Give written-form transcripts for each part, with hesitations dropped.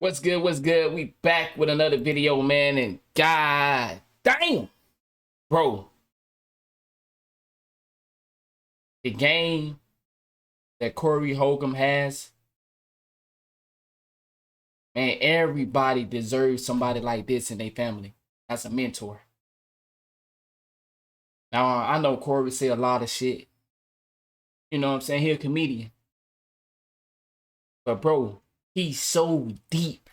What's good? What's good? We back with another video, man. And god damn, bro, the game that Corey Holcomb has, man, everybody deserves somebody like this in their family as a mentor. Now, I know Corey say a lot of shit. You know what I'm saying? He's a comedian. But, bro, he's so deep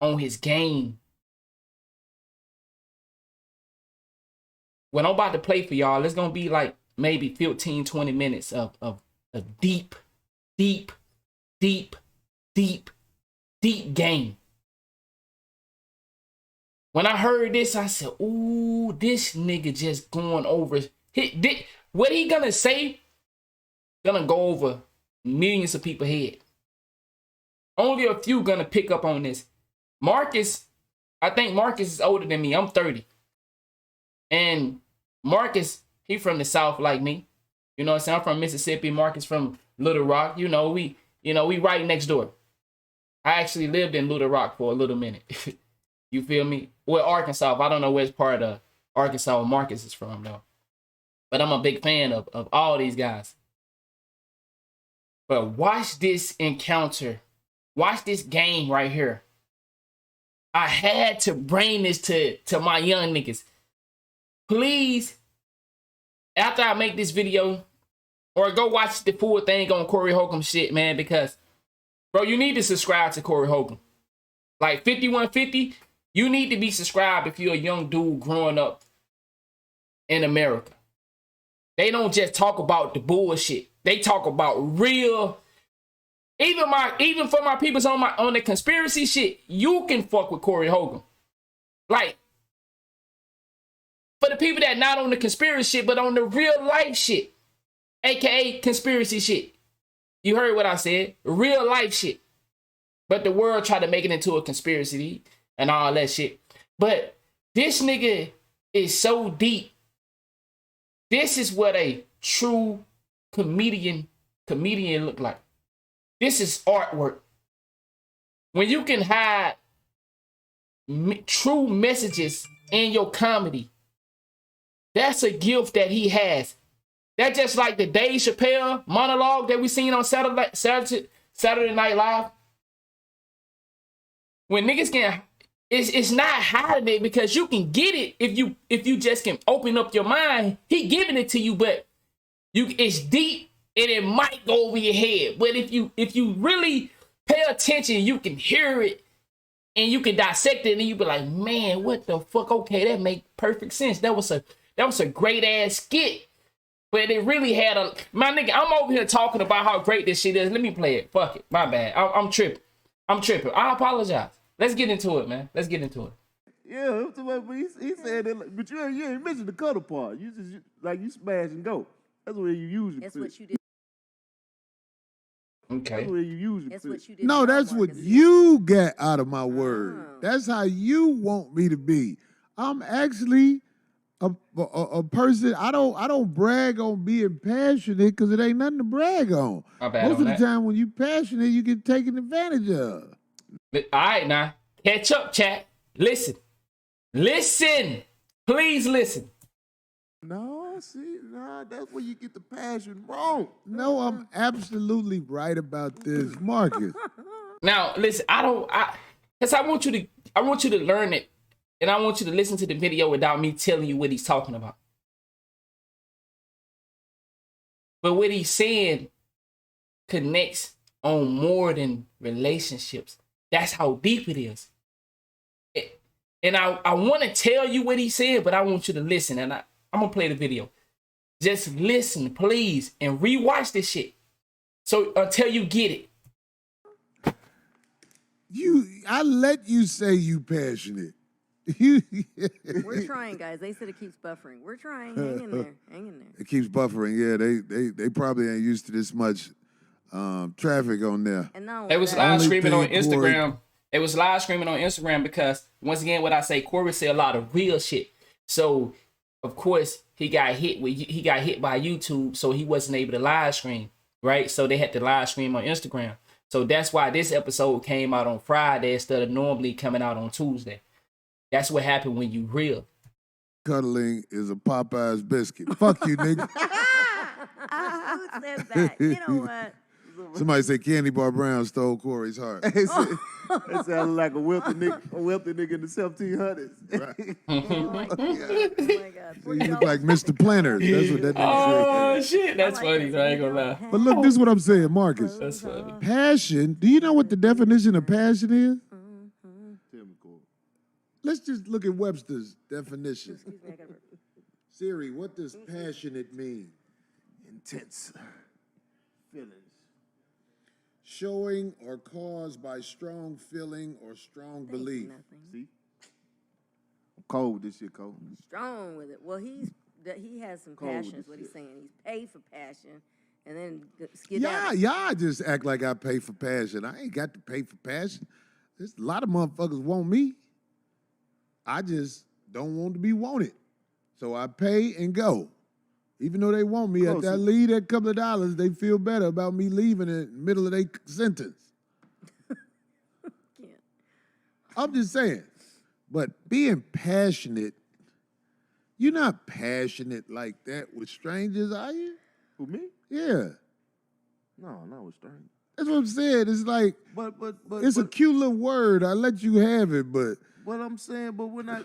on his game. When I'm about to play for y'all, it's going to be like maybe 15, 20 minutes of deep game. When I heard this, I said, ooh, this nigga just going over. What he gonna say gonna go over millions of people's head. Only a few gonna pick up on this. Marcus, I think Marcus is older than me. I'm 30. And Marcus, he from the South like me. You know what I'm saying? I'm from Mississippi. Marcus from Little Rock. We right next door. I actually lived in Little Rock for a little minute. You feel me? Well, Arkansas. I don't know which part of Arkansas Marcus is from, though. But I'm a big fan of all these guys. But watch this encounter. Watch this game right here. I had to bring this to my young niggas. Please, after I make this video, or go watch the full thing on Corey Holcomb shit, man, because, bro, you need to subscribe to Corey Holcomb. Like 5150, you need to be subscribed if you're a young dude growing up in America. They don't just talk about the bullshit. They talk about real. Even for my peoples on the conspiracy shit, you can fuck with Corey Holcomb. Like, for the people that not on the conspiracy shit, but on the real life shit, aka conspiracy shit. You heard what I said, real life shit. But the world tried to make it into a conspiracy and all that shit. But this nigga is so deep. This is what a true comedian look like. This is artwork. When you can hide true messages in your comedy, that's a gift that he has. That's just like the Dave Chappelle monologue that we seen on Saturday Night Live. When niggas can, it's not hiding it because you can get it if you just can open up your mind. He giving it to you, but it's deep and it might go over your head. But if you really pay attention, you can hear it and you can dissect it and you be like, man, what the fuck? Okay, that make perfect sense. That was a great ass skit. But it really had my nigga, I'm over here talking about how great this shit is. Let me play it. Fuck it. My bad. I'm tripping. I apologize. Let's get into it, man. Let's get into it. Yeah, he said that, but you ain't mentioned the cutter part. You just like you smash and go. That's where you use it. That's what you did. Okay. That's where you use it. That's what you did. No, that's what you get out of my word. That's how you want me to be. I'm actually a person. I don't brag on being passionate because it ain't nothing to brag on. Most of the time when you passionate, you get taken advantage of. All right, now catch up, chat. Listen, please listen. No, that's where you get the passion wrong. No, I'm absolutely right about this, Marcus. Now, listen, because I want you to learn it, and I want you to listen to the video without me telling you what he's talking about. But what he's saying connects on more than relationships. That's how deep it is. And I want to tell you what he said, but I want you to listen, and I'm going to play the video. Just listen, please, and rewatch this shit. So until you get it. I let you say you passionate. We're trying, guys. They said it keeps buffering. We're trying. Hang in there. Hang in there. It keeps buffering. Yeah, they probably ain't used to this much traffic on there. And now they was live streaming on Instagram. It was live streaming on Instagram because, once again, what I say, Corey said a lot of real shit. So, of course, he got hit by YouTube, so he wasn't able to live stream, right? So they had to live stream on Instagram. So that's why this episode came out on Friday instead of normally coming out on Tuesday. That's what happened when you real. Cuddling is a Popeye's biscuit. Fuck you, nigga. Who said that? You know what? Somebody said Candy Bar Brown stole Corey's heart. It sounded like a wealthy nigga in the 1700s. Right. Oh my God. You look like Mr. Planners. That's what that nigga Oh shit, that's funny. I ain't gonna lie. said. But look, this is what I'm saying, Marcus. That's funny. Passion. Do you know what the definition of passion is? Tell me, Corey. Let's just look at Webster's definition. Excuse me, I gotta. Siri, what does passionate mean? Intense feelings. Showing or caused by strong feeling or strong belief. Nothing. See? I'm cold with this shit, Cole. Strong with it. Well, he has some Cold passion. with Is what this he's saying. He's paid for passion, and then Yeah, y'all just act like I pay for passion. I ain't got to pay for passion. There's a lot of motherfuckers want me. I just don't want to be wanted. So I pay and go. Even though they want me, after I leave that couple of dollars, they feel better about me leaving in the middle of their sentence. Can't. I'm just saying. But being passionate, you're not passionate like that with strangers, are you? Who, me? Yeah. No, not with strangers. That's what I'm saying. It's like, But it's a cute little word. I let you have it, but what I'm saying, but when I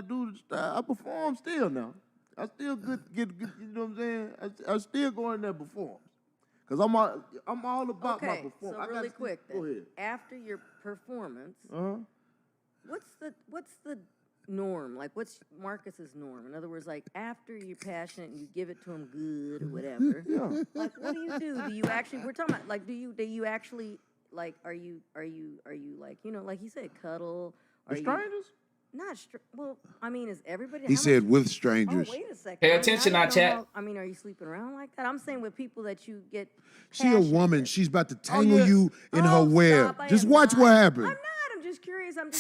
do the style, I perform still now. I still get you know what I'm saying? I still go in there and perform. Cause I'm all about my Okay, performance. so really quick then. Go ahead. After your performance, Uh-huh. what's the norm? Like, what's Marcus's norm? In other words, like after you're passionate and you give it to him good or whatever. Yeah. Like, what do you do? Do you actually? We're talking about like, do you actually like? Are you like like he said, cuddle? Are The you strangers? not? Well, I mean, is everybody? he how said much- with Oh, strangers. wait a second. Pay I mean, attention, I now, don't know chat. how- I mean, are you sleeping around like that? I'm saying with people that you get. She a passionate woman. with. She's about to tangle yeah. you in her Oh, web. stop, I Just am watch not. what happens. I'm not. I'm just curious. I'm just.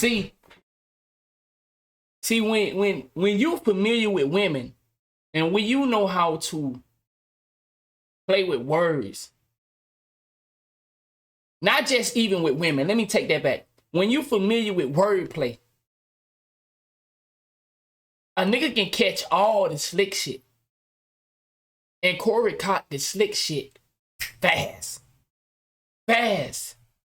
See, when you're familiar with women and when you know how to play with words, not just even with women, let me take that back. When you're familiar with wordplay, a nigga can catch all the slick shit. And Corey caught the slick shit fast. Fast.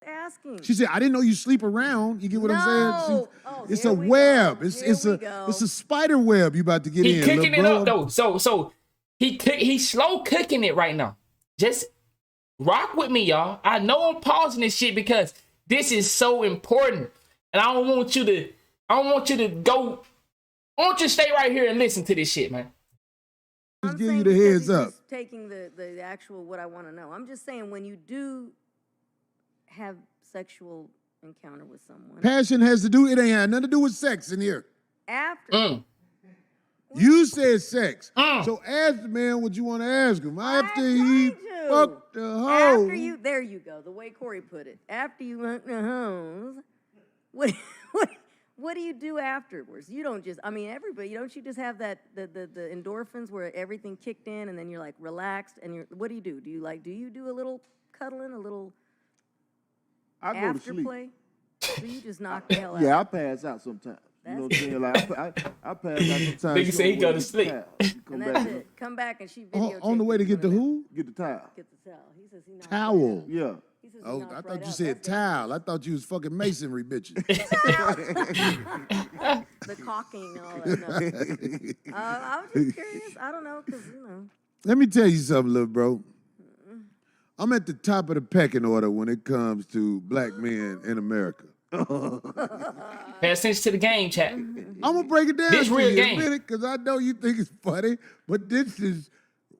Asking. She said, "I didn't know you sleep around." You get what I'm saying? No. Oh, It's here a we web. go. It's Here we go. a spider web you about to get He in. cooking little it up bro. though. So he's slow cooking it right now. Just rock with me, y'all. I know I'm pausing this shit because this is so important. And I don't want you to go. I want you to stay right here and listen to this shit, man. Just I'm give saying you the because heads you're up. just taking the actual what I want to know. I'm just saying when you do have sexual encounter with someone Passion has to do. It ain't had nothing to do with sex in here. after. You said sex. Mm. So ask the man what you want to ask him. After I'm he trying to. fucked the hoe. After you, there you go. The way Corey put it. After you fuck the hoes, what do you do afterwards? You don't just. I mean, everybody. Don't you just have that the endorphins where everything kicked in and then you're like relaxed and you're. What do you do? Do you do a little cuddling, a little I go to sleep. afterplay? So you just knock the hell out. Yeah, I pass out sometimes. You know what I'm saying? Like I pass out sometimes. Nigga say he go to sleep. Come And back. that's it. Come back and she videotaped On the way to you get the doing who? Get the towel. that. Get the towel. He says he knocked Towel. Right out. Yeah. He says he Oh, knocked I right thought you out. said That's towel. I thought you was fucking masonry bitches. the caulking and all that. No. I was just curious. I don't know because Let me tell you something, little bro. I'm at the top of the pecking order when it comes to black men in America. Pay attention to the game, chat. I'm gonna break it down This to real you in game. a minute because I know you think it's funny, but this is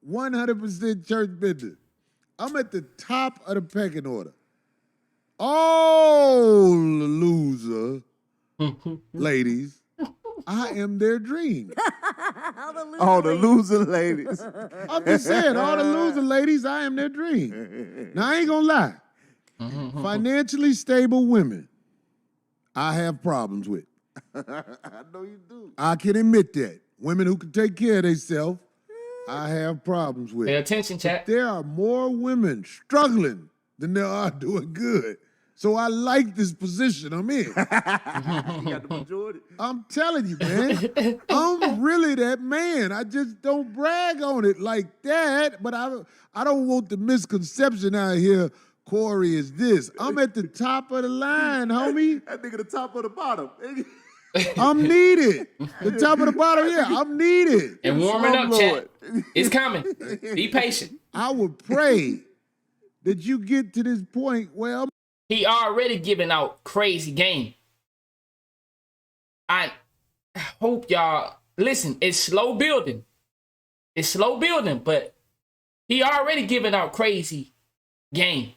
100% church business. I'm at the top of the pecking order. Oh, loser, ladies, I am their dream. All the loser ladies. I'm just saying, all the loser ladies, I am their dream. Now, I ain't gonna lie. Financially stable women, I have problems with. I know you do. I can admit that. Women who can take care of themselves, I have problems with. Pay attention, chat. There are more women struggling than there are doing good. So I like this position I'm in. You got the majority. I'm telling you, man. I'm really that man. I just don't brag on it like that. But I don't want the misconception out here, Corey is this. I'm at the top of the line, homie. That nigga the top of the bottom. I'm needed. The top of the bottom, yeah, I'm needed. And warming up, Lord. chat. It's coming. Be patient. I would pray that you get to this point where I'm He already giving out crazy game. I hope y'all listen. It's slow building. It's slow building, but he already giving out crazy game.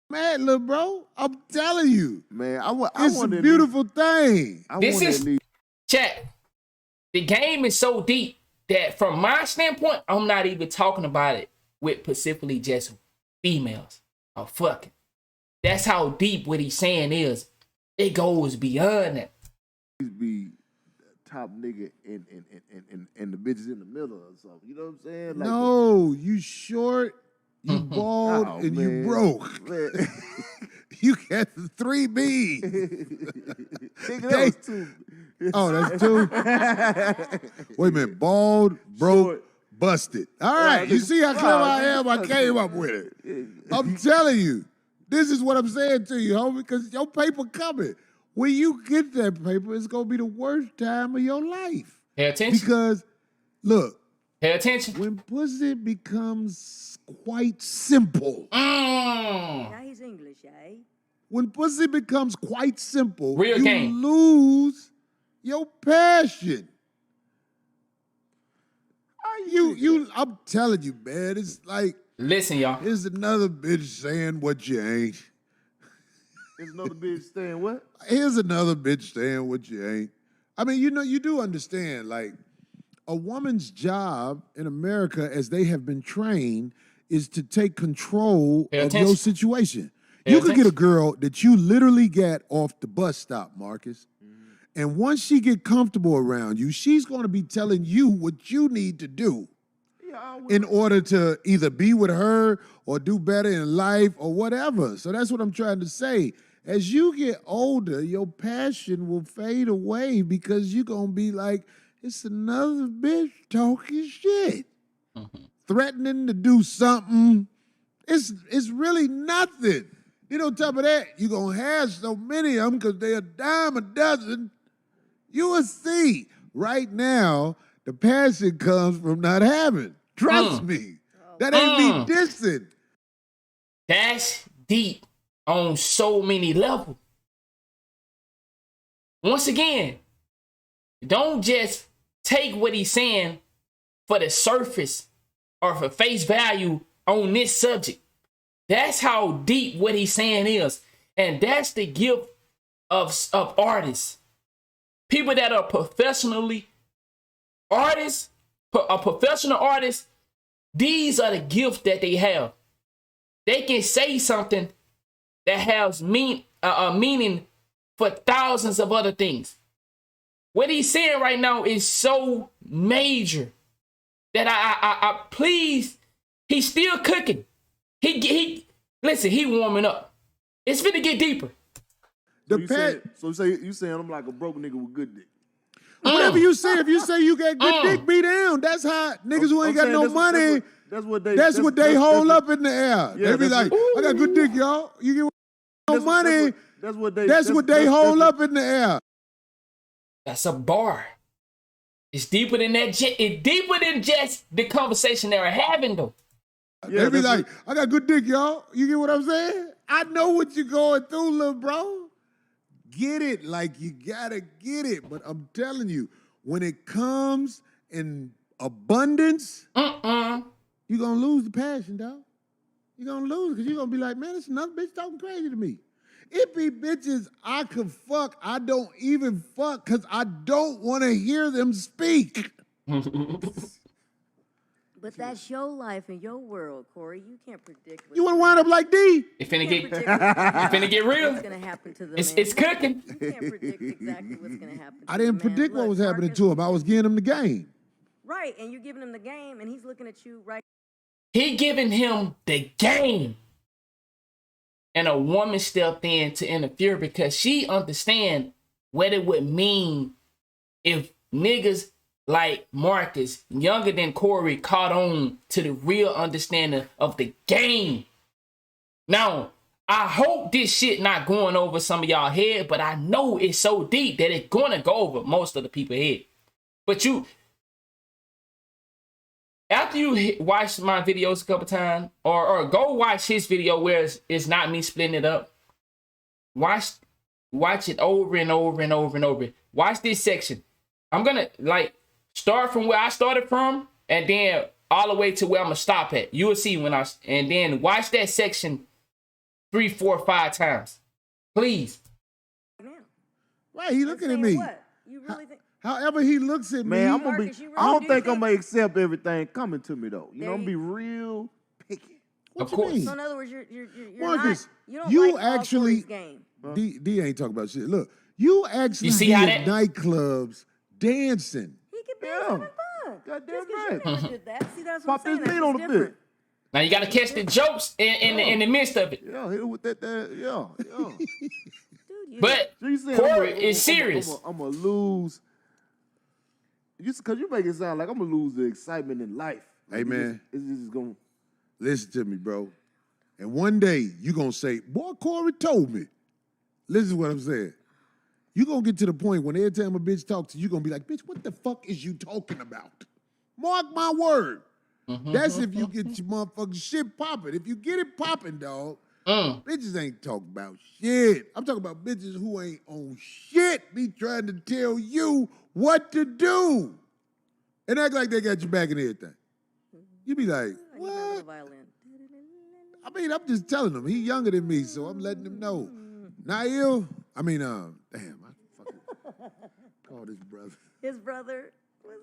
mad, little bro. I'm telling you. Man, I It's a want to beautiful thing. This is chat. The game is so deep that from my standpoint, I'm not even talking about it with specifically just females or fucking. That's how deep what he's saying is. It goes beyond that. be top nigga and the bitches in the middle or something. You know what I'm saying? Like No, you short, you bald, Oh, and man. you broke. Man. You got the 3B. Nigga, that was two. Oh, that's two? Wait a minute. Bald, broke, Short. busted. All right. You see how clever I am? I came up with it. I'm telling you. This is what I'm saying to you, homie, because your paper coming. When you get that paper, it's going to be the worst time of your life. Pay attention. Because, look, Pay attention. when pussy becomes quite simple, Yeah, he's English, eh? when pussy becomes quite simple, Real you game. lose your passion. I'm telling you, man, it's like, Listen, y'all. here's another bitch saying what you ain't. There's another bitch saying what? Here's another bitch saying what you ain't. I mean, you do understand, like, a woman's job in America, as they have been trained, is to take control Pay of attention. your situation. Pay You could get a attention. girl that you literally get off the bus stop, Marcus, and once she get comfortable around you, she's going to be telling you what you need to do in order to either be with her or do better in life or whatever. So that's what I'm trying to say. As you get older, your passion will fade away because you're going to be like, it's another bitch talking shit, threatening to do something. It's really nothing. Then on top of that, you're going to have so many of them because they're a dime a dozen. You will see. Right now, the passion comes from not having. Trust me. That ain't me dissing. That's deep on so many levels. Once again, don't just take what he's saying for the surface or for face value on this subject. That's how deep what he's saying is. And that's the gift of artists. People that are professionally artists, a professional artist, these are the gifts that they have. They can say something that has meaning for thousands of other things. What he's saying right now is so major that I please, he's still cooking. Listen, he warming up. It's finna get deeper. You saying I'm like a broke nigga with good dick. Whatever you say, if you say you got good dick, be down. That's how niggas who ain't got no money. That's what they hold up in the air. Yeah, They be like, I got good dick, y'all. You get no money. That's what they hold up in the air. That's a bar. It's deeper than that. It's deeper than just the conversation they're having, though. Yeah, They be that's like, I got good dick, y'all. You get what I'm saying? I know what you're going through, little bro. Get it like you gotta get it. But I'm telling you, when it comes in abundance, you're gonna lose the passion, dog. You're gonna lose because you're gonna be like, man, it's another bitch talking crazy to me. It be bitches I could fuck, I don't even fuck because I don't want to hear them speak. But that's your life and your world, Corey. You can't predict. You want to wind up like D? It finna You get, can't predict it finna get real. what's gonna happen to the It's man. cooking. You can't predict exactly what's gonna happen. I didn't to the man. predict what Look, was happening Marcus- to him. I was giving him the game. Right, and you're giving him the game, and he's looking at you right. He giving him the game. and a woman stepped in to interfere because she understand what it would mean if niggas like Marcus, younger than Corey, caught on to the real understanding of the game. Now, I hope this shit not going over some of y'all head, but I know it's so deep that it's gonna go over most of the people head. But after you watch my videos a couple times, or go watch his video where it's not me splitting it up. Watch it over and over and over and over. Watch this section. I'm gonna start from where I started from, and then all the way to where I'm gonna stop at. You will see and then watch that section 3, 4, 5 times, please. Right, he looking at me. What? You really think? However he looks at Man, me, I'm gonna be. Marcus, you really I don't do think I'm think- gonna accept everything coming to me though. You know, I'm gonna There be real picky. what Of you course. mean? So in other words, you're Marcus, not. You don't you like Paul actually- Corey's game. D ain't talking about shit. Look, you actually You see be how at nightclubs dancing. He could be Yeah. having fun. Goddamn Just 'cause right. you never did that. See, that's what Pop I'm saying. this That's meat on what's the different. bit. Now you gotta catch the jokes in the midst of it. Yeah, hit it with that. Yeah. Dude, you But So you saying Corey is serious. I'm gonna lose. Because you make it sound like I'm gonna lose the excitement in life. Hey, Like, man. it's just gonna. Listen to me, bro. And one day you gonna say, "Boy, Corey told me." Listen to what I'm saying. You gonna get to the point when every time a bitch talks to you, gonna be like, "Bitch, what the fuck is you talking about?" Mark my word. That's if you get your motherfucking shit popping. If you get it popping, dog, bitches ain't talking about shit. I'm talking about bitches who ain't on shit be trying to tell you what to do and act like they got your back and everything. You be like, I need that little what? violin. I mean, I'm just telling him. He younger than me, so I'm letting him know. Nail, I mean, damn, I fucking call this brother. His brother was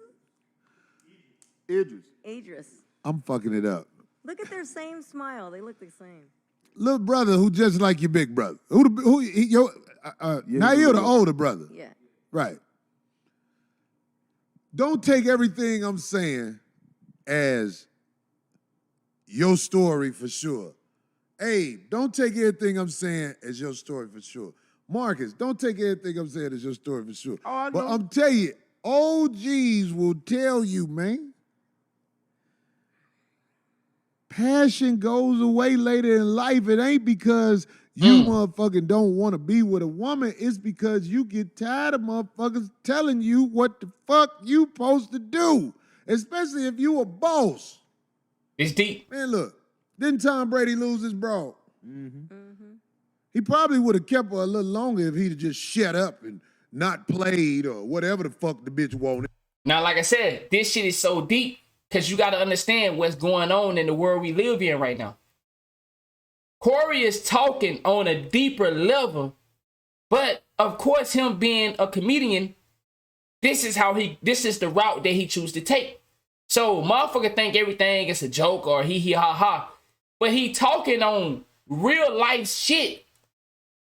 Idris. Idris. I'm fucking it up. Look at their same smile. They look the same. Little brother who just like your big brother. Nail the older brother. Yeah. Right. Don't take everything I'm saying as your story for sure. Abe, don't take everything I'm saying as your story for sure. Marcus, don't take everything I'm saying as your story for sure. Oh, I But know. I'm telling you, OGs will tell you, man. Passion goes away later in life. It ain't because you motherfucking don't want to be with a woman. It's because you get tired of motherfuckers telling you what the fuck you supposed to do. Especially if you a boss. It's deep. Man, look. Didn't Tom Brady lose his broad? He probably would have kept her a little longer if he'd have just shut up and not played or whatever the fuck the bitch wanted. Now, like I said, this shit is so deep because you got to understand what's going on in the world we live in right now. Corey is talking on a deeper level, but of course, him being a comedian, this is the route that he chooses to take. So, motherfucker think everything is a joke or hee ha ha, but he talking on real life shit,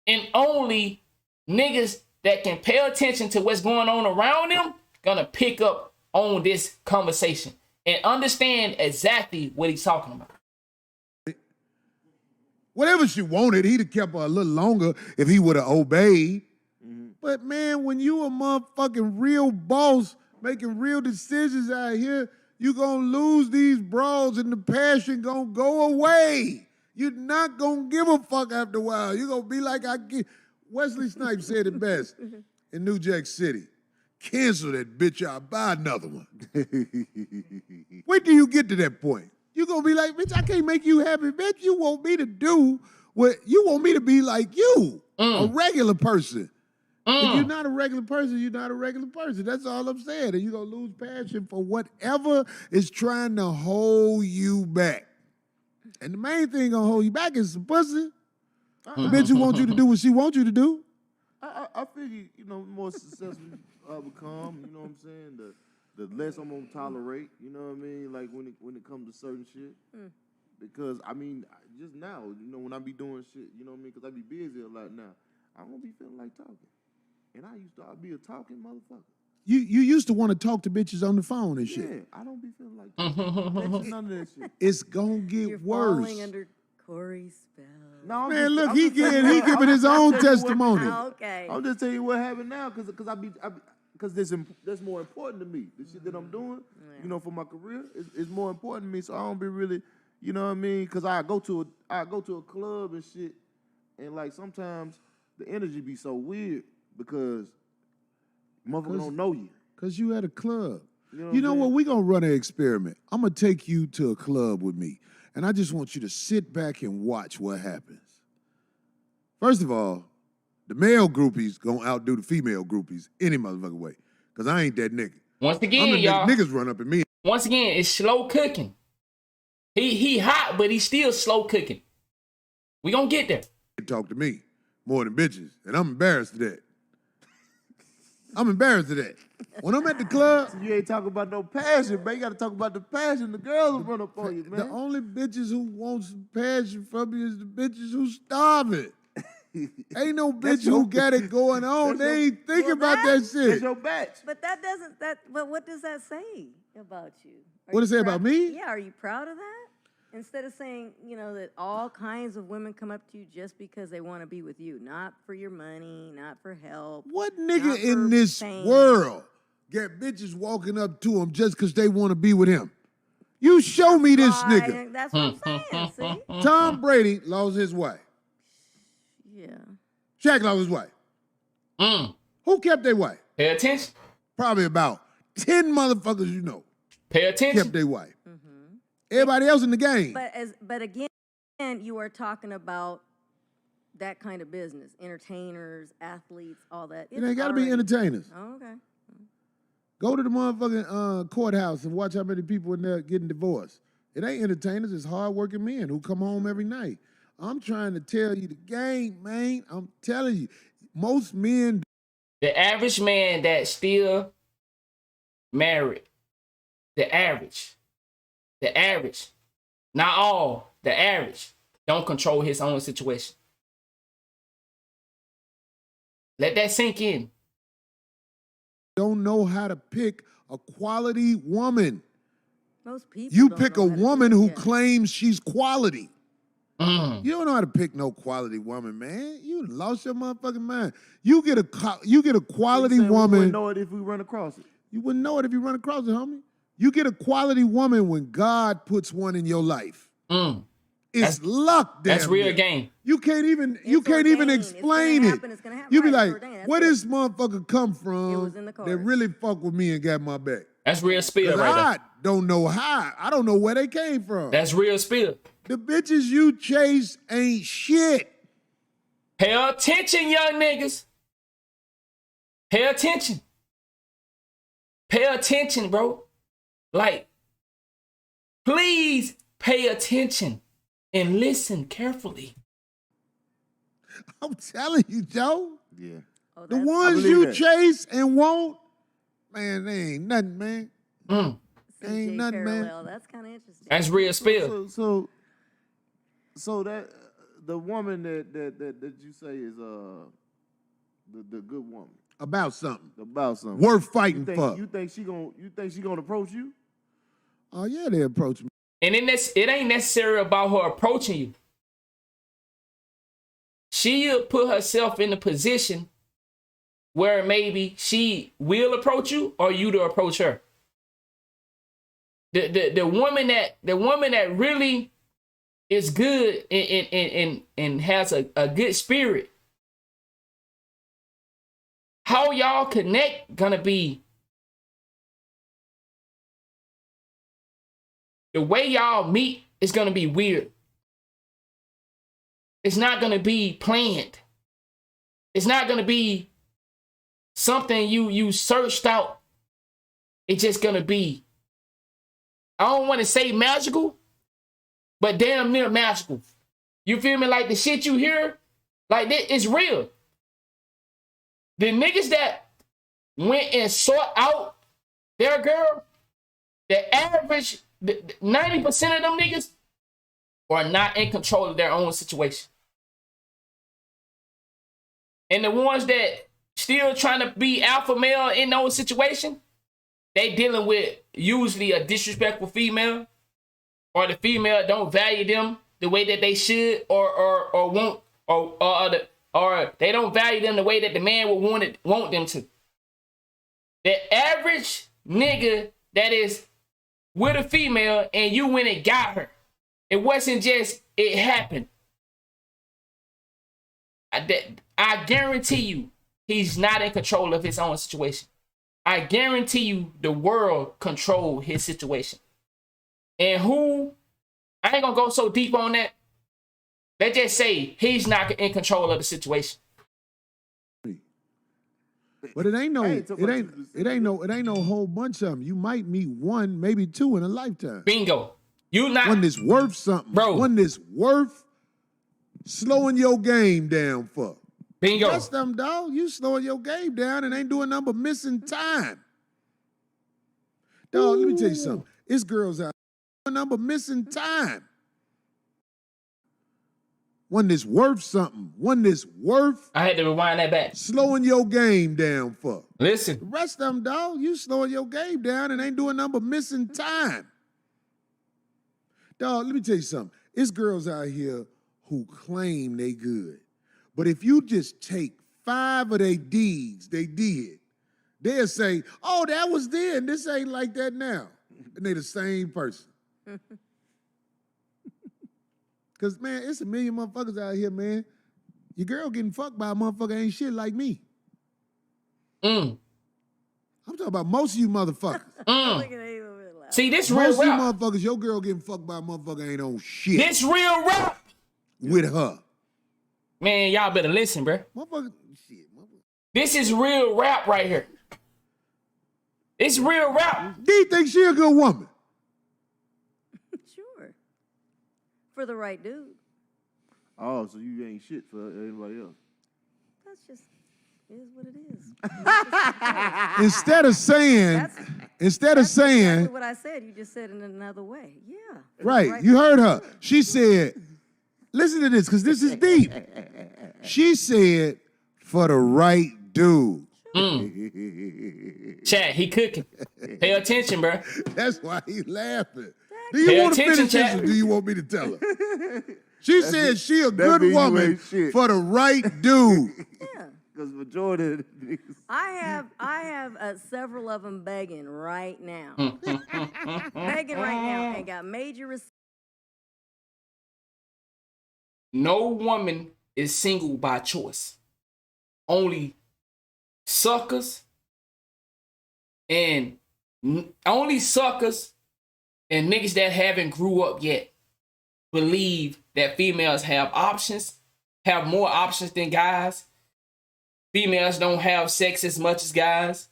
and only niggas that can pay attention to what's going on around them gonna pick up on this conversation and understand exactly what he's talking about. Whatever she wanted, he'd have kept her a little longer if he would have obeyed. But man, when you a motherfucking real boss making real decisions out here, you gonna lose these brawls and the passion gonna go away. You're not gonna give a fuck after a while. You're gonna be like Wesley Snipes said it best in New Jack City. Cancel that bitch out, buy another one. Wait till you get to that point. You're gonna be like, bitch, I can't make you happy. Bitch, you want me to do what you want me to be like you, a regular person. If you're not a regular person, you're not a regular person. That's all I'm saying. And you're gonna lose passion for whatever is trying to hold you back. And the main thing gonna hold you back is some pussy. The bitch who wants you to do what she wants you to do. I figure, more successful I become, you know what I'm saying? The less I'm gonna tolerate, you know what I mean? Like when it comes to certain shit. Because I mean, just now, when I be doing shit, you know what I mean? Because I be busy a lot now. I don't be feeling like talking. And I'd be a talking motherfucker. You used to want to talk to bitches on the phone and shit. Yeah, I don't be feeling like talking. None of that shit. It's gonna get You're worse. falling under Corey Spell. No, I'm Man, just- look, I'm he just telling you what- giving his I'm own just telling you what- testimony. Okay. I'm just telling you what happened now, because that's more important to me. The shit that I'm doing, for my career, is more important to me. So I don't be really, you know what I mean? Because I go to a club and shit, and like sometimes the energy be so weird because motherfuckers don't know you. Because you at a club. You know What? We going to run an experiment. I'm going to take you to a club with me, and I just want you to sit back and watch what happens. First of all, the male groupies going to outdo the female groupies any motherfucking way, because I ain't that nigga. Once again, I'm the y'all. niggas run up at me. Once again, it's slow cooking. He hot, but he's still slow cooking. We gonna get there. They talk to me more than bitches, and I'm embarrassed of that. I'm embarrassed of that. When I'm at the club, You ain't talking about no passion, man. You got to talk about the passion. The girls will run up on you, man. the only bitches who want some passion from me is the bitches who starving. Ain't no bitch your- who got it going on. that's They your- ain't thinking Well, about that That's shit. your batch. But but what does that say about you? What does it say about me? Yeah, are you proud of that? Instead of saying, that all kinds of women come up to you just because they want to be with you, not for your money, not for help. What not nigga in for this fame. world get bitches walking up to him just because they want to be with him? You show me this Why? nigga. That's what I'm saying, see? Tom Brady lost his wife. Yeah. Shaq lost his wife. Mm. Who kept their wife? Pay attention. Probably about 10 motherfuckers you know Pay attention. kept their wife. Everybody else in the game. But again, you are talking about that kind of business, entertainers, athletes, all that. It ain't got to be already- entertainers. Oh, okay. Go to the motherfucking courthouse and watch how many people in there getting divorced. It ain't entertainers, it's hardworking men who come home every night. I'm trying to tell you the game, man. I'm telling you, most men. The average man that's still married, the average, not all, the average, don't control his own situation. Let that sink in. Don't know how to pick a quality woman. Most people. You don't pick know a how to do woman it, who yeah. claims she's quality. Mm. You don't know how to pick no quality woman, man. You lost your motherfucking mind. You get a quality You saying we woman. wouldn't know it if we run across it. You wouldn't know it if you run across it, homie. You get a quality woman when God puts one in your life. Mm. It's luck, damn. That's real near. game. You can't even ordained. It's explain gonna it. happen. It's gonna happen. You be Right, it's like, ordained. That's where it. this motherfucker come from It was in the that cards. really fuck with me and got my back? That's real spill 'Cause right there. I don't know how. I don't know where they came from. That's real spill. The bitches you chase ain't shit. Pay attention, young niggas. Pay attention. Pay attention, bro. Like, please pay attention and listen carefully. I'm telling you, Joe. Yeah. Oh, The that's- ones believe you that. chase and want, man, they ain't nothing, man. Mm. CJ ain't nothing, man. parallel. That's kind of interesting. That's real spill. So that the woman that you say is the good woman About something. about something Worth fighting for. You think she gonna approach you? Oh, yeah, they approach me. And it ain't necessarily about her approaching you. She'll put herself in a position where maybe she will approach you or you to approach her. The woman that really is good and has a good spirit, how y'all connect gonna be the way y'all meet is gonna be weird. It's not gonna be planned. It's not gonna be something you searched out. It's just gonna be, I don't want to say magical, but damn near magical. You feel me? Like the shit you hear, like that is real. The niggas that went and sought out their girl, the average, 90% of them niggas are not in control of their own situation. And the ones that still trying to be alpha male in those situations, they dealing with usually a disrespectful female, or the female don't value them the way that they should or want or they don't value them the way that the man would want them to. The average nigga that is with a female and you went and got her. It wasn't just it happened. I guarantee you he's not in control of his own situation. I guarantee you the world controlled his situation. And I ain't gonna go so deep on that. Let's just say he's not in control of the situation. But it ain't no whole bunch of them. You might meet one, maybe two in a lifetime. Bingo. You not one that's worth something. Bro. One that's worth slowing your game down for. Bingo. That's them, dog. You slowing your game down and ain't doing nothing but missing time. Dog, let me tell you something. It's girls out there doing nothing but missing time. One that's worth something. One that's worth. I had to rewind that back. Slowing your game down for. Listen. The rest of them, dog, you slowing your game down and ain't doing nothing but missing time. Dog, let me tell you something. It's girls out here who claim they good. But if you just take 5 of their deeds they did, they'll say, oh, that was then. This ain't like that now. And they the same person. Because, man, it's a million motherfuckers out here, man. Your girl getting fucked by a motherfucker ain't shit like me. I'm talking about most of you motherfuckers. See, this real most of you rap. motherfuckers, your girl getting fucked by a motherfucker ain't on shit. This real rap. With her. Man, y'all better listen, bro. Motherfucker. This is real rap right here. It's real rap. Do you think she a good woman? Sure. For the right dude. Oh, so you ain't shit for anybody else. That's just is what it is. Instead of saying Exactly what I said, you just said it in another way. Yeah. Right. You heard her. She said, listen to this, because this is deep. She said, for the right dude. Chat, he cooking. Pay attention, bro. That's why he laughing. Do you want to finish this or do you want me to tell her? She said she a good woman for the right dude. Yeah. Because majority of the niggas. I have several of them begging right now. Begging right now and got major No woman is single by choice. Only suckers and niggas that haven't grew up yet believe that females have more options than guys. Females don't have sex as much as guys.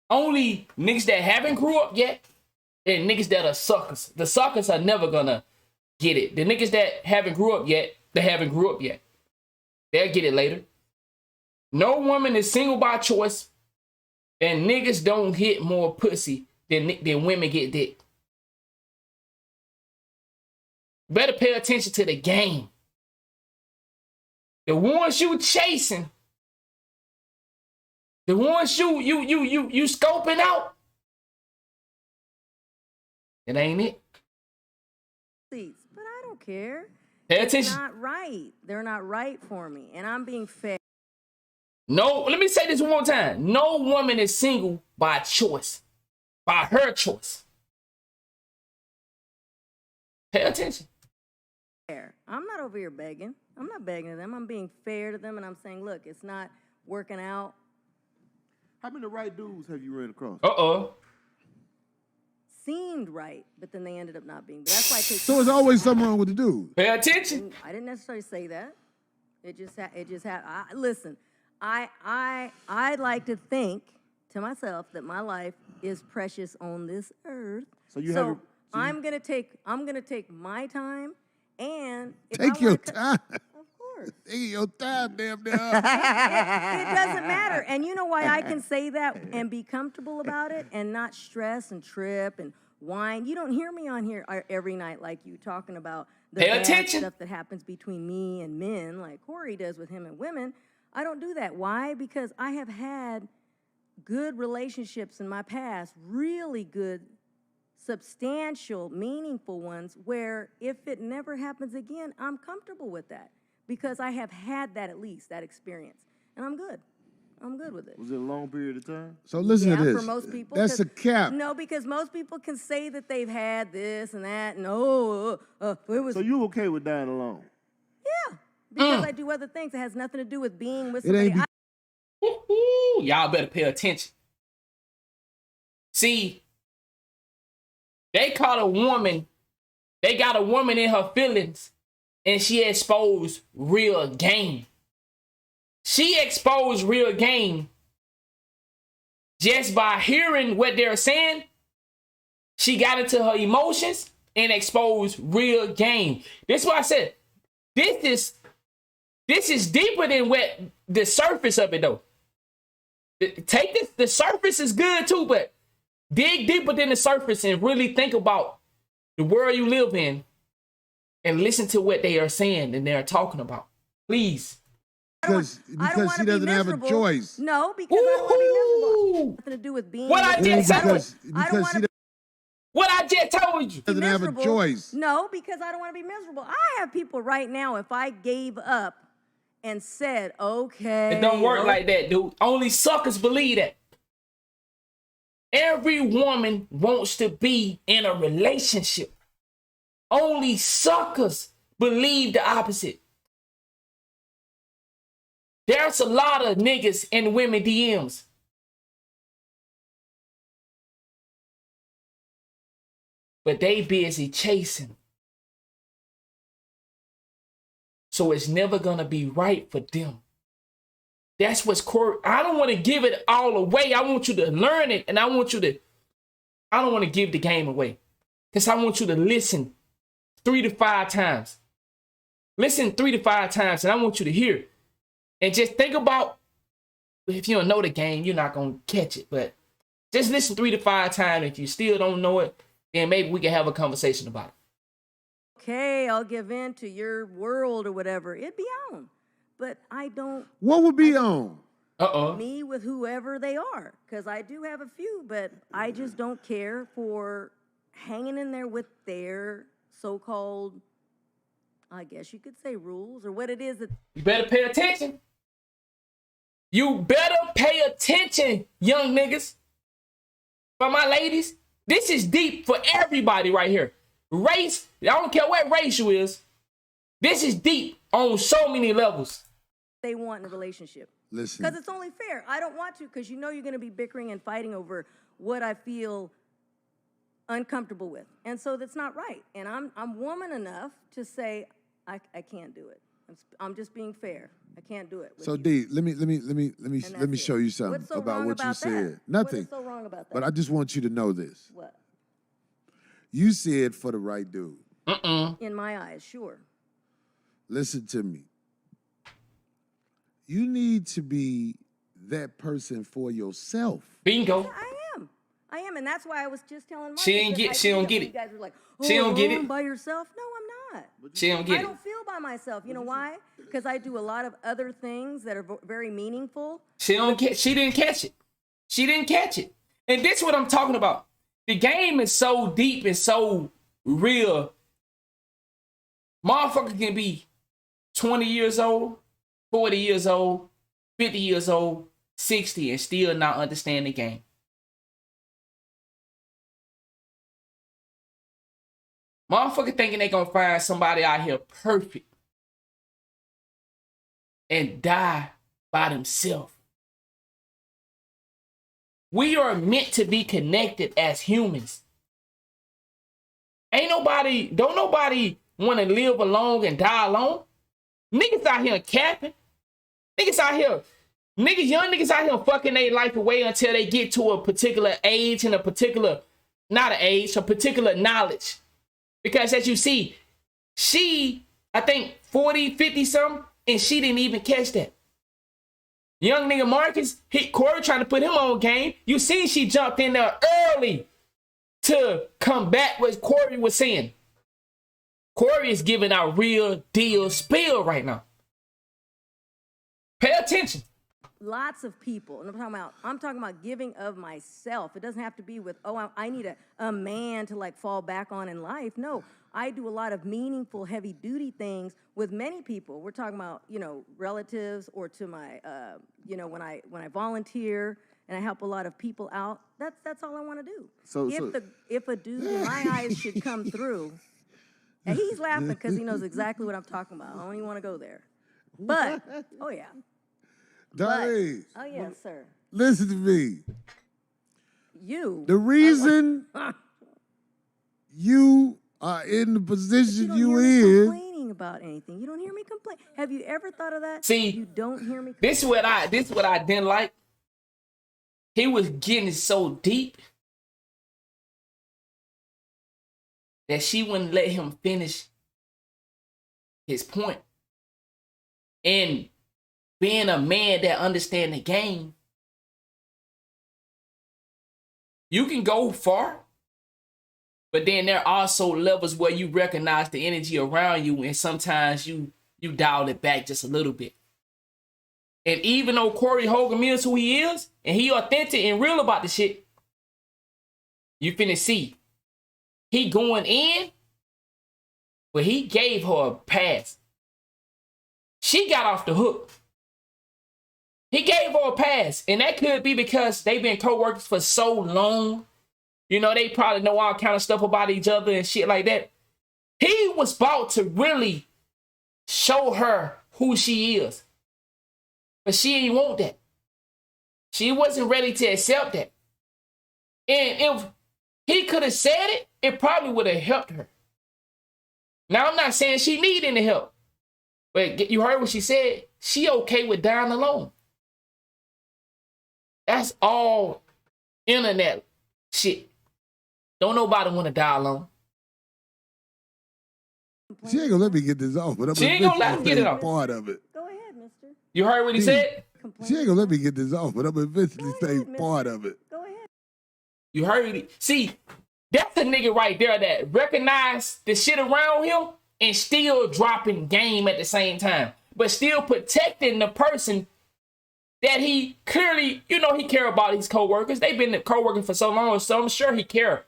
Only niggas that haven't grew up yet and niggas that are suckers. The suckers are never gonna get it. The niggas that haven't grew up yet, They'll get it later. No woman is single by choice, and niggas don't hit more pussy than women get dick. Better pay attention to the game. The ones you chasing, the ones you scoping out, it ain't it. seats, but I don't care. Pay It's attention. not right. They're not right for me, and I'm being fair. No, let me say this one more time. No woman is single by choice, by her choice. Pay attention. I'm not over here begging. I'm not begging to them. I'm being fair to them, and I'm saying, look, it's not working out. How many right dudes have you ran across? Seemed right, but then they ended up not being. But that's why I take. So there's always something wrong with the dude. Pay attention. I didn't necessarily say that. It just listen. I'd like to think to myself that my life is precious on this earth. I'm gonna take my time, and if Take your time. Of course. Take your time, damn near. It doesn't matter. And you know why I can say that and be comfortable about it and not stress and trip and whine? You don't hear me on here every night like you talking about the Pay bad attention. stuff that happens between me and men like Corey does with him and women. I don't do that. Why? Because I have had good relationships in my past, really good, substantial, meaningful ones where if it never happens again, I'm comfortable with that because I have had that, at least that experience, and I'm good. I'm good with it. Was it a long period of time? So listen to this. For most people, That's a cap. No, because most people can say that they've had this and that, and it was. So you okay with dying alone? Yeah, because I do other things. It has nothing to do with being with It ain't somebody. Y'all better pay attention. See, they got a woman in her feelings, and she exposed real game. She exposed real game just by hearing what they're saying. She got into her emotions and exposed real game. This is why I said this is deeper than what the surface of it though. Take this, the surface is good too, but dig deeper than the surface and really think about the world you live in and listen to what they are saying and they're talking about. Please. Because she doesn't have a choice. No, because I don't want to be miserable. Nothing to do with being. What I just told you. What I just told you. Doesn't have a choice. No, because I don't want to be miserable. I have people right now, if I gave up and said, okay. It don't work like that, dude. Only suckers believe that. Every woman wants to be in a relationship. Only suckers believe the opposite. There's a lot of niggas in women DMs. But they busy chasing. So it's never gonna be right for them. That's what's core. I don't want to give it all away. I want you to learn it, and I don't want to give the game away. Because I want you to listen 3 to 5 times. Listen 3 to 5 times, and I want you to hear it. And just think about, if you don't know the game, you're not going to catch it. But just listen 3 to 5 times. If you still don't know it, then maybe we can have a conversation about it. Okay, I'll give in to your world or whatever. It'd be on. But I don't. What would be on? Me with whoever they are. Because I do have a few, but I just don't care for hanging in there with their so-called, I guess you could say, rules or what it is that. You better pay attention. You better pay attention, young niggas. For my ladies, this is deep for everybody right here. Race, I don't care what race you is. This is deep on so many levels. They want in a relationship. Listen. Because it's only fair. I don't want to, because you know you're going to be bickering and fighting over what I feel uncomfortable with. And so that's not right. And I'm woman enough to say I can't do it. I'm just being fair. I can't do it. So D, let me show you something about what you said. Nothing. What is so wrong about that? But I just want you to know this. What? You said for the right dude. In my eyes, sure. Listen to me. You need to be that person for yourself. Bingo. I am, and that's why I was just telling Mark. She don't get it. You guys were like, she don't get it. By yourself? No, I'm not. She don't get it. I don't feel by myself. You know why? Because I do a lot of other things that are very meaningful. She didn't catch it. She didn't catch it. And this is what I'm talking about. The game is so deep and so real. Motherfucker can be 20 years old, 40 years old, 50 years old, 60, and still not understand the game. Motherfucker thinking they gonna find somebody out here perfect and die by themselves. We are meant to be connected as humans. Don't nobody want to live alone and die alone. Niggas out here capping. Young niggas out here fucking their life away until they get to a particular age and a particular knowledge. Because as you see, she, I think 40, 50 something, and she didn't even catch that. Young nigga Marcus hit Corey trying to put him on game. You see she jumped in there early to combat what Corey was saying. Corey is giving out real deal spill right now. Pay attention. lots of people, and I'm talking about giving of myself. It doesn't have to be with, oh, I need a man to like fall back on in life. No, I do a lot of meaningful, heavy duty things with many people. We're talking about, relatives, or to my, when I volunteer and I help a lot of people out. That's all I want to do. If a dude in my eyes should come through, and he's laughing because he knows exactly what I'm talking about. I don't even want to go there. But, oh yeah. Darlene. Oh yes, sir. Listen to me. The reason you are in the position you in. Complaining about anything. You don't hear me complain. Have you ever thought of that? See, you don't hear me. This is what I didn't like. He was getting so deep that she wouldn't let him finish his point. And being a man that understands the game, you can go far, but then there are also levels where you recognize the energy around you, and sometimes you dial it back just a little bit. And even though Corey Holcomb is who he is, and he authentic and real about the shit, you finna see he going in, but he gave her a pass. She got off the hook. He gave her a pass, and that could be because they've been co-workers for so long. They probably know all kind of stuff about each other and shit like that. He was about to really show her who she is. But she didn't want that. She wasn't ready to accept that. And if he could have said it, it probably would have helped her. Now, I'm not saying she need any help. But you heard what she said. She okay with dying alone. That's all internet shit. Don't nobody want to die alone. She ain't gonna let me get this off, but she ain't gonna let me get it off. Part of it. Go ahead, mister. You heard what he said? She ain't gonna let me get this off, but I'm eventually say part of it. Go ahead. You heard it. See, that's a nigga right there that recognize the shit around him and still dropping game at the same time, but still protecting the person that he clearly, he care about his co-workers. They've been co-working for so long, so I'm sure he care.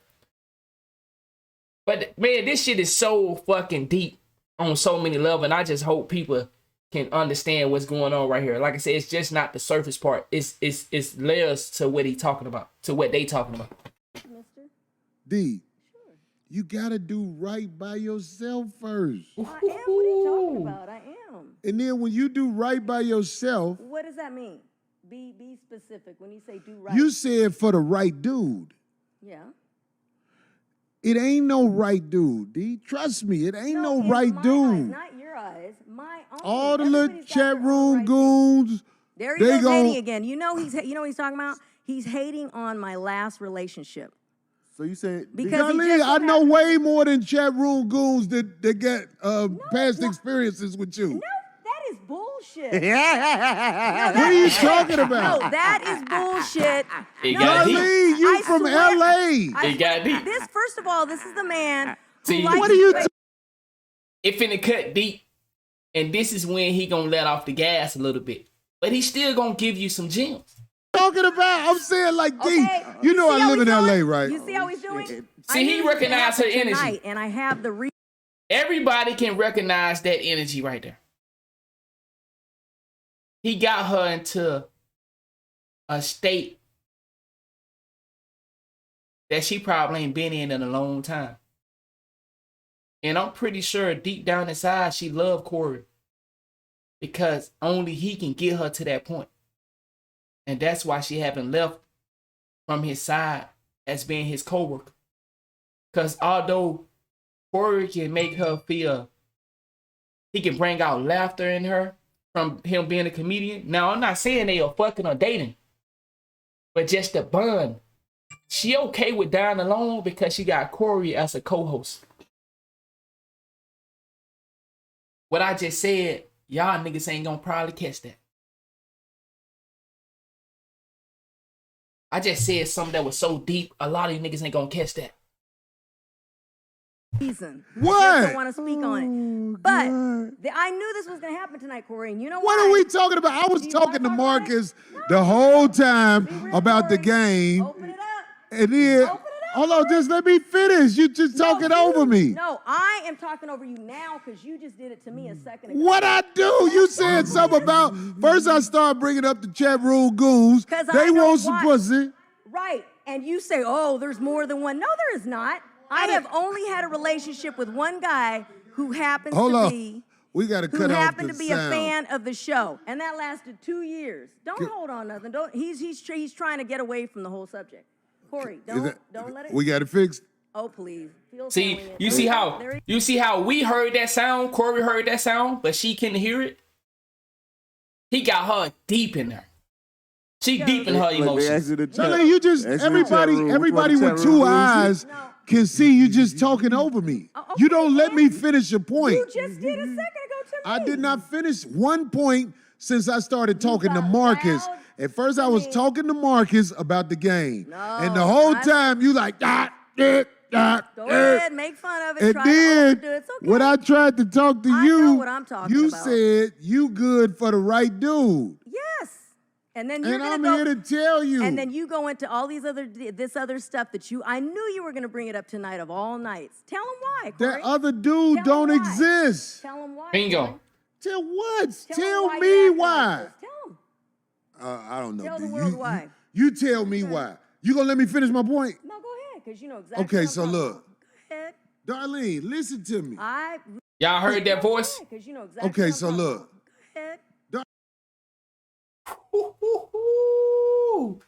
But man, this shit is so fucking deep on so many levels, and I just hope people can understand what's going on right here. Like I said, it's just not the surface part. It's layers to what he talking about, to what they talking about. Mister? D, sure. You gotta do right by yourself first. I am. What are you talking about? I am. And then when you do right by yourself, what does that mean? Be specific. When you say do right, you said for the right dude. Yeah. It ain't no right dude, D. Trust me, it ain't no right dude. Eyes, not your eyes. My own. All the little chat room goons. There he goes hating again. You know what he's talking about? He's hating on my last relationship. So you said because I know way more than chat room goons that get past experiences with you. No, that is bullshit. What are you talking about? No, that is bullshit. Darlene, you from LA. It got deep. First of all, this is the man. See, what are you? It finna cut deep, and this is when he gonna let off the gas a little bit, but he still gonna give you some gems. Talking about, I'm saying like D. You know I live in LA, right? You see how he's doing? See, he recognized her energy, and I have the. Everybody can recognize that energy right there. He got her into a state that she probably ain't been in a long time. And I'm pretty sure deep down inside she loved Corey because only he can get her to that point. And that's why she haven't left from his side as being his co-worker. Because although Corey can make her feel, he can bring out laughter in her from him being a comedian. Now, I'm not saying they are fucking or dating, but just the bond. She okay with dying alone because she got Corey as a co-host. What I just said, y'all niggas ain't gonna probably catch that. I just said something that was so deep, a lot of you niggas ain't gonna catch that. reason. What? I just don't want to speak on it. But God. I knew this was going to happen tonight, Corey, and you know What why? are we talking about? I was Do you wanna talking to talk about it? Marcus the whole time Be real, about the Corey. game. Open it up. And then, Open it up, hold on, just let me finish. You just talking over me. No, I am talking over you now because you just did it to me a second ago. What I do? You said something about, first I started bringing up the chat room goons. 'Cause They I know want some why. pussy. Right, and you say, oh, there's more than one. No, there is not. I have only had a relationship with one guy who happens Hold to on. be We got to who cut off happened the to be sound. a fan of the show, and that lasted 2 years. Don't hold on nothing. Don't. He's trying to get away from the whole subject. Corey, don't let it. We got it fixed. Oh please. Phil's See, handling it. you see how we heard that sound. Corey heard that sound, but she couldn't hear it. He got her deep in there. She deep in her emotions. No, you just everybody with two eyes can see you just talking over me. You don't let me finish a point. You just did a second ago to me. I did not finish one point since I started talking to got Marcus. loud At first, I was me. talking to Marcus about the game, and the No, whole I- time you like Go ahead, make fun of it. And Try to then overdo it. It's okay. when I tried to talk to I you, know what I'm talking you about. said you good for the right dude, Yes. And then you're and gonna I'm go, here to tell you. and then you go into all these this other stuff that I knew you were gonna bring it up tonight of all nights. Tell him why, Corey. that other dude Tell don't him why. exist. Tell him why. Bingo. Corey. Tell what? Tell Tell him me you're acting why. like this. Tell him. I don't know. Tell the dude. world why. You tell me why. You gonna let me finish my point? No, go ahead, because you know exactly. Okay, what I'm so talking look. about. Go ahead. Darlene, listen to me. Y'all heard that voice? Because you know exactly. Okay, what I'm so talking look. about. Go ahead. Ooh.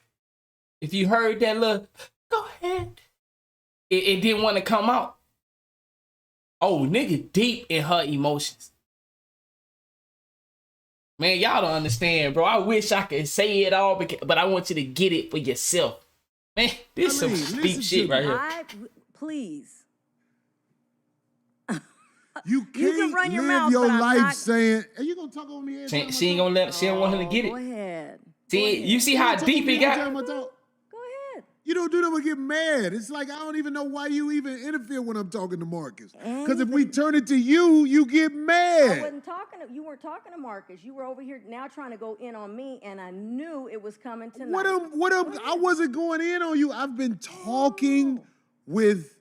If you heard that look, go ahead. It didn't want to come out. Oh, nigga deep in her emotions. Man, y'all don't understand, bro. I wish I could say it all, but I want you to get it for yourself. Man, this I mean, some listen deep to shit me. right here. Please. You can can't run your live mouth, your but I'm life not- saying, "Are you gonna talk over me?" every time I She ain't talk? gonna let. She don't want him to get Go it. ahead. See, you see You how talk deep over me it every got. time I talk? Go ahead. You don't do that when I get mad. It's like I don't even know why you even interfere when I'm talking to Marcus. Because if we turn it to you, you get I mad. wasn't talking to you. Weren't talking to Marcus. You were over here now trying to go in on me, and I knew it was coming tonight. I wasn't going in on you. I've been talking with.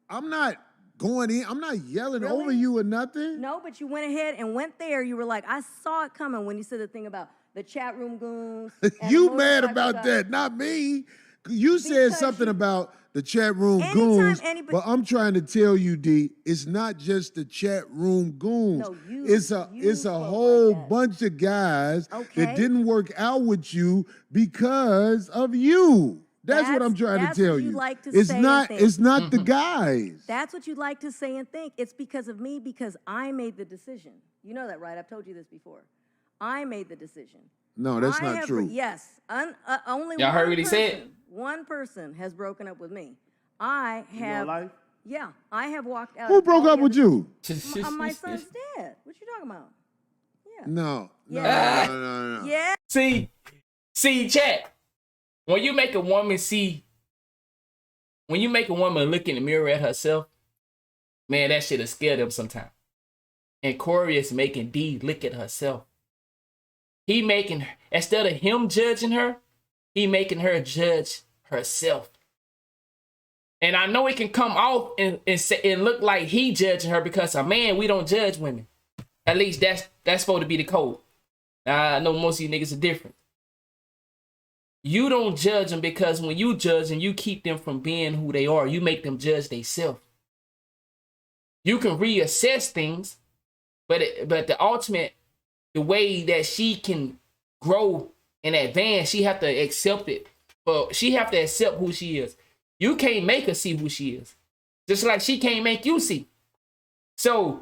I'm not going in. I'm not yelling Really? over you or nothing. No, but you went ahead and went there. You were like, I saw it coming when you said the thing about the chat room goons. and You the mad motorcycle about guys. that, not me. You said Because something you- about the chat room Anytime goons, anybody- but I'm trying to tell you, D, it's not just the chat room goons. No, you- it's you a spoke whole like that. bunch of guys Okay. that didn't work out with you because of you. That's what I'm trying That's to tell what you. you like to it's say and not. think. It's not the guys. That's what you'd like to say and think. It's because of me, because I made the decision. You know that, right? I've told you this before. I made the decision. No, that's I not have- true. Yes, only Y'all one heard what he person, said? One person has broken up with me. I have. life? Yeah, I have walked out. Who of broke all up the with other- you? My son's dead. What you talking about? Yeah. No. Yeah. No. Yeah. See, chat. When you make a woman look in the mirror at herself, man, that shit'll scare them sometimes. And Corey is making D look at herself. He making, instead of him judging her, he making her judge herself. And I know it can come off and look like he judging her because a man, we don't judge women. At least that's supposed to be the code. Now, I know most of you niggas are different. You don't judge them because when you judge them, you keep them from being who they are. You make them judge themselves. You can reassess things, but the ultimate, the way that she can grow and advance, she have to accept it. But she have to accept who she is. You can't make her see who she is. Just like she can't make you see. So,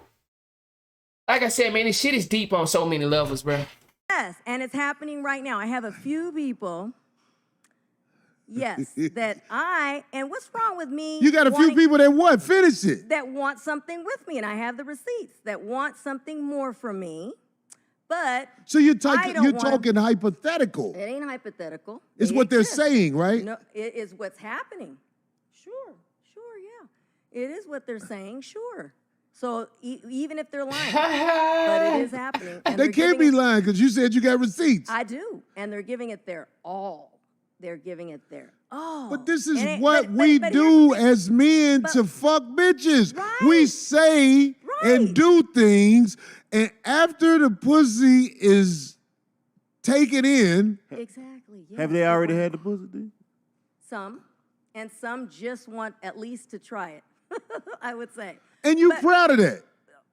like I said, man, this shit is deep on so many levels, bro. Yes, and it's happening right now. I have a few people. Yes, and what's wrong with me? You got a few people that what? Finish it. that want something with me, and I have the receipts that want something more from me, but So you're I don't wanna- talking hypothetical. it ain't hypothetical. It's They what they're exist. saying, right? No, it is what's happening. Sure, yeah. It is what they're saying, sure. So even if they're lying, but it is happening. And They can't be lying because you said you got receipts. I do, and they're giving it their all. They're giving it their all. But this is what we do as men to fuck bitches. Right. We say and do things, and after the pussy is taken in. Exactly. Yes. Have they already had the pussy, D? Some, and some just want at least to try it, I would say. And you proud of that?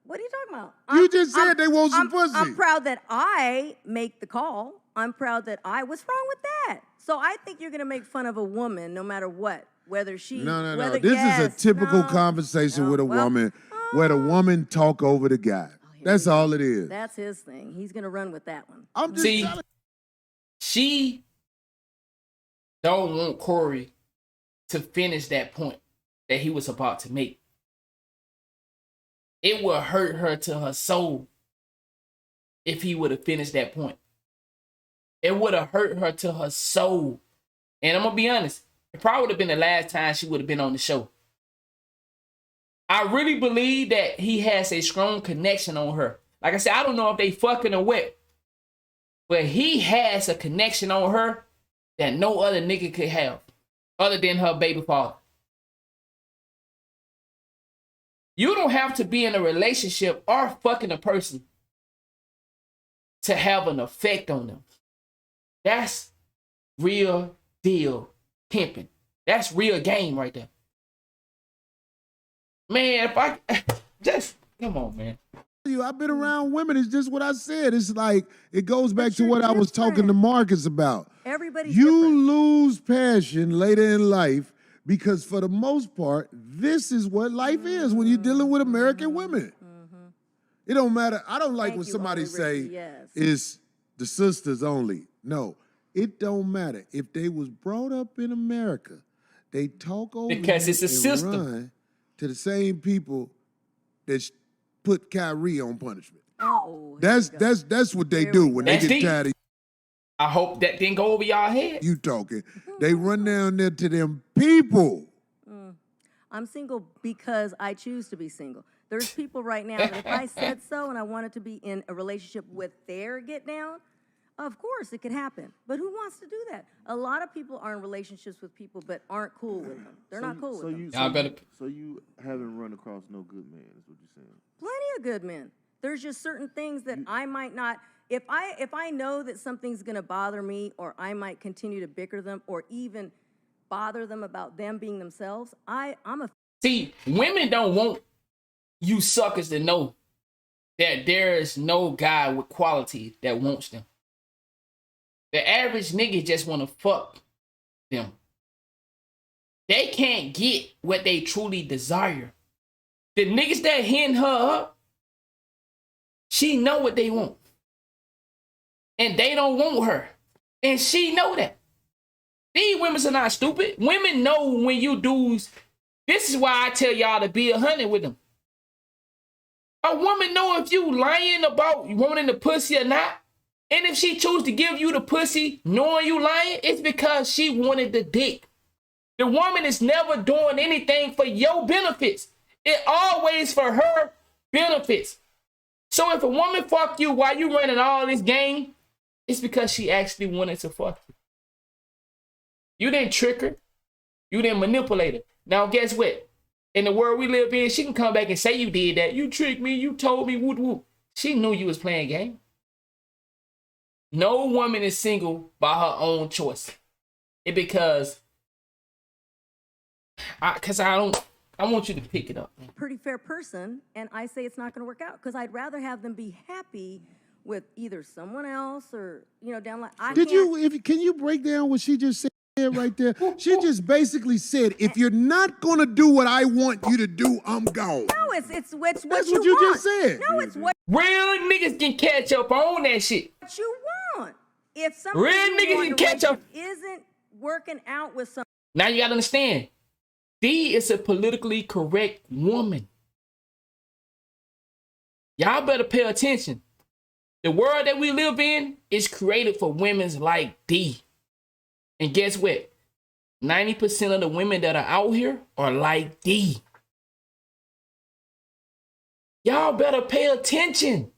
What are you talking about? You just said they want some pussy. I'm proud that I make the call. I'm proud that what's wrong with that? So I think you're going to make fun of a woman no matter what, whether she... No. Whether, This is a typical no, conversation with a woman where the woman talk over the guy. That's all it is. That's his thing. He's going to run with that one. I'm just See, she don't want Corey to finish that point that he was about to make. It would hurt her to her soul if he would have finished that point. It would have hurt her to her soul. And I'm going to be honest, it probably would have been the last time she would have been on the show. I really believe that he has a strong connection on her. Like I said, I don't know if they fucking or what, but he has a connection on her that no other nigga could have other than her baby father. You don't have to be in a relationship or fucking a person to have an effect on them. That's real deal pimping. That's real game right there. Man, if I just come on, man. I've been around women. It's just what I said. It's like it goes back to what I was talking to Marcus about. Everybody's you different. lose passion later in life because, for the most part, this is what life is when you're dealing with American women. It don't matter. I don't like Thank when you, somebody Uncle say Ricky, yes. it's the sisters only. No, it don't matter. If they was brought up in America, they talk over Because it's a and system. run to the same people that put Kyrie on punishment. Oh, That's what they do when they That's get deep. tired of I hope that didn't go over y'all head. you talking. They run down there to them people. I'm single because I choose to be single. There's people right now that if I said so and I wanted to be in a relationship with their get down, of course it could happen. But who wants to do that? A lot of people are in relationships with people but aren't cool with them. They're not cool with them. So you haven't run across no good man, is what you're saying? Plenty of good men. There's just certain things that I might not. If I know that something's gonna bother me, or I might continue to bicker them, or even bother them about them being themselves, I'm a. See, women don't want you suckers to know that there is no guy with quality that wants them. The average nigga just want to fuck them. They can't get what they truly desire. The niggas that hitting her up, she know what they want. And they don't want her. And she know that. These women are not stupid. Women know when you dudes. This is why I tell y'all to be 100 with them. A woman know if you lying about wanting the pussy or not. And if she choose to give you the pussy knowing you lying, it's because she wanted the dick. The woman is never doing anything for your benefits. It always for her benefits. So if a woman fuck you while you running all this game, it's because she actually wanted to fuck you. You didn't trick her. You didn't manipulate her. Now guess what? In the world we live in, she can come back and say you did that. You tricked me. You told me. Whoop, whoop. She knew you was playing game. No woman is single by her own choice. It because I want you to pick it up. Pretty fair person, and I say it's not going to work out because I'd rather have them be happy with either someone else or down the line. Can you break down what she just said right there? She just basically said, if you're not gonna do what I want you to do, I'm gone. No, it's what That's you what want. you just said. No, it's what Real niggas can catch up on that shit. you want. If something Real you niggas want can catch up. isn't working out with some. Now you gotta understand, Dee is a politically correct woman. Y'all better pay attention. The world that we live in is created for women like Dee. And guess what? 90% of the women that are out here are like Dee. Y'all better pay attention.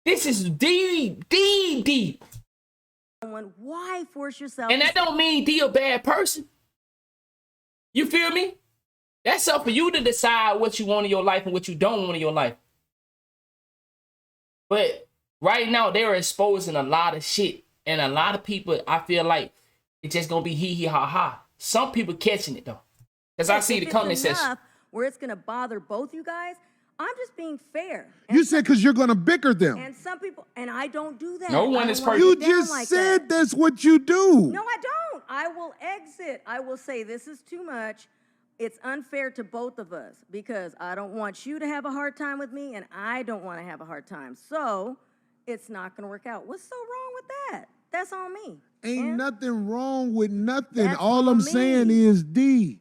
This is deep. Why force yourself? And that don't mean D a bad person. You feel me? That's up for you to decide what you want in your life and what you don't want in your life. But right now, they're exposing a lot of shit. And a lot of people, I feel like, it's just going to be hee ha ha. Some people catching it, though. Because I see the comment section. Where it's going to bother both you guys, I'm just being fair. You said because you're going to bicker them. And some people, and I don't do that. No one is perfect. You just said that's what you do. No, I don't. I will exit. I will say this is too much. It's unfair to both of us because I don't want you to have a hard time with me and I don't want to have a hard time. So it's not going to work out. What's so wrong with that? That's on me. Ain't nothing wrong with nothing. That's All I'm on saying me. is, D,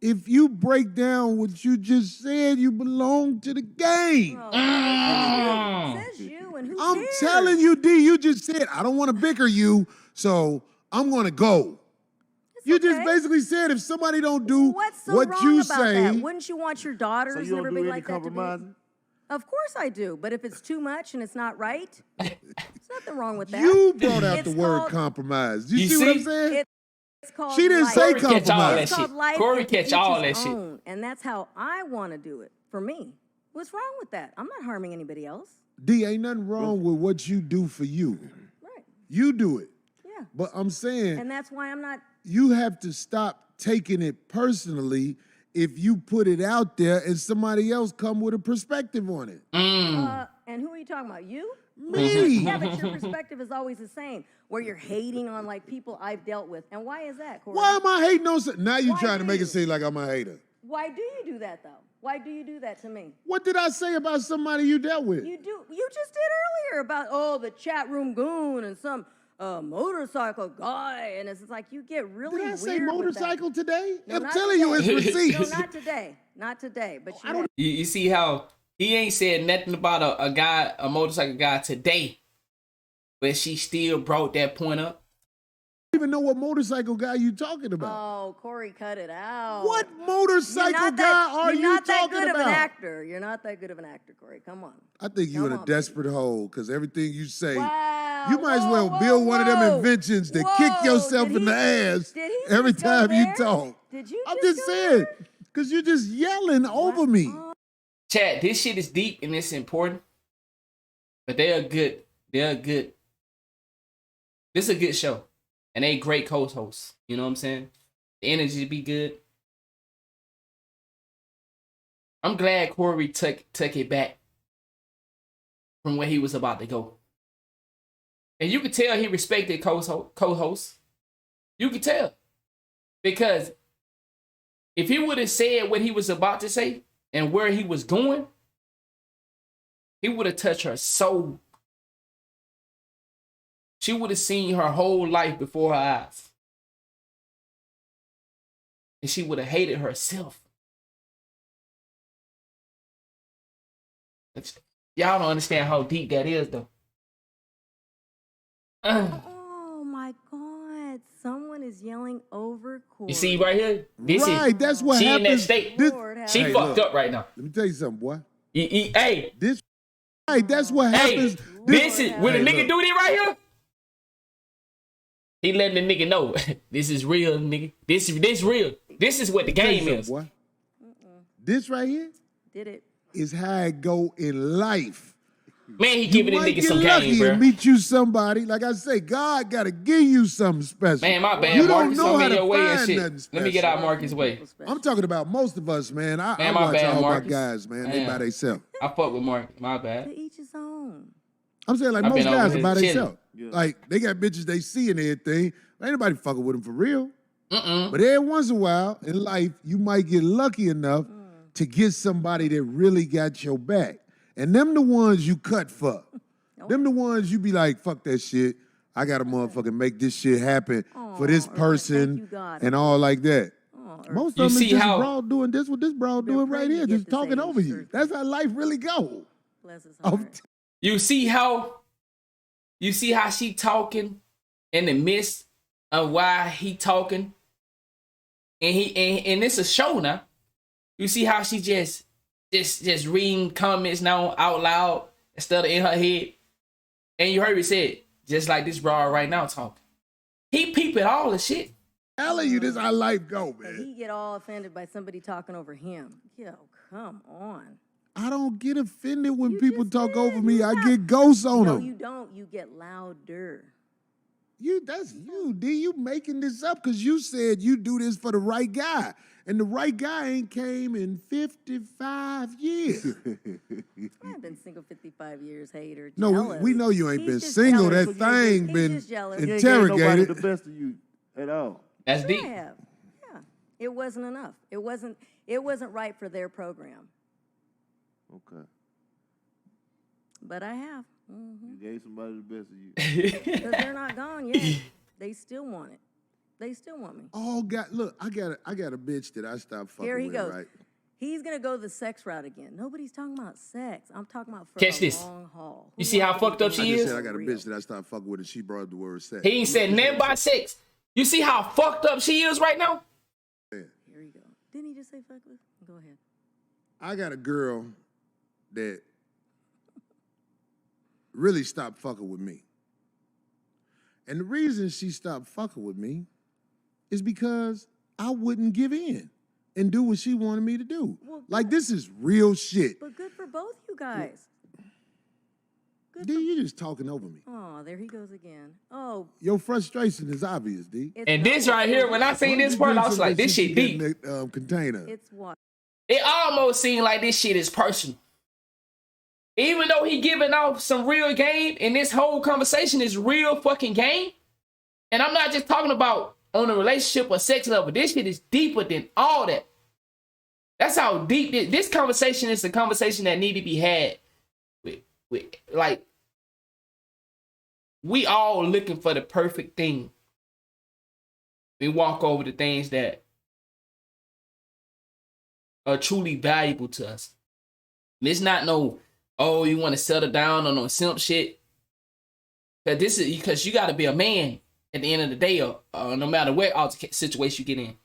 if you break down what you just said, you belong to the game. Oh, says you and who I'm cares? telling you, D, you just said, I don't want to bicker you, so I'm going to go. You just okay. basically said if somebody don't do What's so what wrong you about say. that? Wouldn't you want your daughters So and you don't do everybody any like that to be? compromising? Of course I do, but if it's too much and it's not right, there's nothing wrong with that. You brought out It's the word called- compromise. You You see what I'm see? saying? It's called She didn't life. say Corey catch all that It's shit. called life. Corey and to catch each all his that shit. own, and that's how I want to do it for me. What's wrong with that? I'm not harming anybody else. D, ain't nothing wrong with what you do for you. Right. You do it. Yeah. But I'm saying And that's why I'm not. you have to stop taking it personally if you put it out there and somebody else come with a perspective on it. And who are you talking about? You? Me. Yeah, but your perspective is always the same, where you're hating on like people I've dealt with. And why is that, Corey? Why am I hating on now you Why trying to do make you? it seem like I'm a hater. Why do you do that though? Why do you do that to me? What did I say about somebody you dealt with? You do. You just did earlier about the chat room goon and some motorcycle guy, and it's like you get really Did I weird say with that. motorcycle today? No, I'm not telling you it's today. receipts. No, not today. Not today. But you have. You see how he ain't said nothing about a motorcycle guy today, but she still brought that point up. I don't even know what motorcycle guy you talking about. Oh, Corey, cut it out. What motorcycle guy are you You're not that talking good about? of an actor. You're not that good of an actor, Corey. Come on. I think you in Come a on, desperate hole because everything you say, Wow. you might as well Whoa, build whoa, one of them whoa. inventions that Whoa. kick yourself Did in the ass did he every just go time you there? talk. Did you I'm just just go saying, there? because you're just yelling over me. Chat, this shit is deep and it's important, but they are good. They're good. This is a good show, and they great co-hosts. You know what I'm saying? The energy be good. I'm glad Corey took it back from where he was about to go, and you could tell he respected co-hosts. You could tell because if he would have said what he was about to say and where he was going, he would have touched her so. She would have seen her whole life before her eyes. And she would have hated herself. Y'all don't understand how deep that is, though. Oh my God! Someone is yelling over Corey. You see right here? Right, that's what she in that happens. state. Lord have She mercy. fucked up right now. Let me tell you something, boy. Hey, Right, that's what hey, happens. this is when a Hey, nigga look. do this right here. He letting the nigga know this is real, nigga. This real. This is what the Tell you game is. something, boy. This right here Did it? is how it go in life. Man, he You giving the might nigga get some lucky game, bro. and meet you somebody. Like I say, God got to give you something special. Man, my bad. You don't Marcus, know I'm how in to your way and find shit. nothing Let me get special. out Marcus' way. I'm talking about most of us, man. I Man, my watch bad, all Marcus. my guys, man. They Man. by themselves. I fuck with Marcus. My To bad. each his own. I'm saying like I've most been over guys are here by chilling. themselves. Yeah. Like they got bitches they see and everything. Ain't nobody fucking with them for real. But every once in a while in life, you might get lucky enough to get somebody that really got your back. And them the ones you cut for. Them the ones you be like, fuck that shit. I gotta motherfucking make this shit happen for this Thank person you, God. and all like that. Most You of them see is just how- broad doing this, what this broad doing pray right you here, get just this talking age, over you. seriously. That's how life really go. Bless his I'm heart. You see how she talking in the midst of why he talking, and it's a show now. You see how she just just reading comments now out loud instead of in her head. And you heard me say it, just like this broad right now talking. He peeping all the shit. Telling you this how life go, And man. he get all offended by somebody talking over him. Yo, come on. I don't get offended when You people just talk did. over me. You I got- get ghosts on No, them. you don't. You get louder. That's you, D. You making this up because you said you do this for the right guy. And the right guy ain't came in 55 years. I've been single 55 years, hater. No, jealous. we know you ain't He's been just single. jealous. That thing He's been just jealous. You ain't gave nobody interrogated. the best of you at all. That's Sure deep. I have. Yeah. It wasn't enough. It wasn't right for their program. Okay. But I have. Mm-hmm. You gave somebody the best of you. Because they're not gone yet. They still want it. They still want me. Look, I got a bitch that I stopped fucking Here he with, goes. right? He's gonna go the sex route again. Nobody's talking about sex. I'm talking about for Catch a this. long haul. You see how wants to be fucked up doing she I it just is? said I for got a real? bitch that I stopped fucking with and she brought up the word sex. He ain't said nothing about sex. You see how fucked up she is right now? Here you go. Didn't he just say fuck with? Go ahead. I got a girl that really stopped fucking with me. And the reason she stopped fucking with me is because I wouldn't give in and do what she wanted me to do. Well, Like, good. this is real shit. But good for both you guys. Good D, for. you just talking over me. Oh, there he goes again. Oh, Your frustration is obvious, D. it's And this not- right here, when I seen this part, I was like, this shit deep. In the, container. It's what? It almost seemed like this shit is personal. Even though he giving off some real game, and this whole conversation is real fucking game. And I'm not just talking about on a relationship or sex level. This shit is deeper than all that. That's how deep this conversation is. A conversation that need to be had with like, we all looking for the perfect thing. We walk over the things that are truly valuable to us. And it's not no, oh, you want to settle down on no simp shit. Cause this is because you got to be a man at the end of the day, no matter what situation you get in.